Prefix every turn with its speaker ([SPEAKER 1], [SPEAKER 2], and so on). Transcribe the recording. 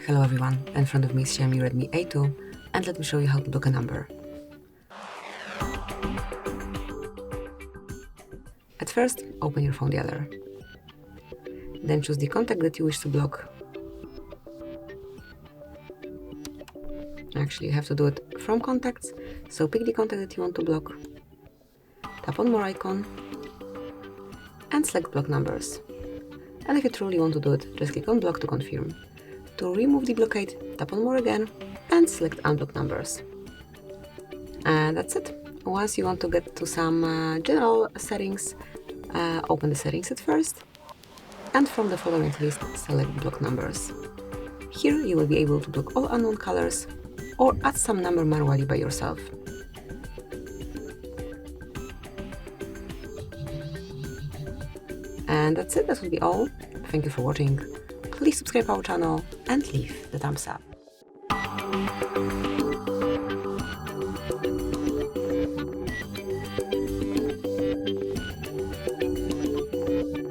[SPEAKER 1] Hello everyone, in front of me is XIAOMI Redmi A2 and let me show you how to block a number. At first, open your phone dialer. Then choose the contact that you wish to block. Actually, you have to do it from contacts, so pick the contact that you want to block. Tap on more icon and select block numbers. And if you truly want to do it, just click on block to confirm. To remove the blockade, tap on more again and select unblock numbers. And that's it. Once you want to get to some general settings, open the settings at first, and from the following list, select block numbers. Here you will be able to block all unknown colors or add some number manually by yourself. And that's it, that will be all. Thank you for watching. Please subscribe our channel and leave the thumbs up.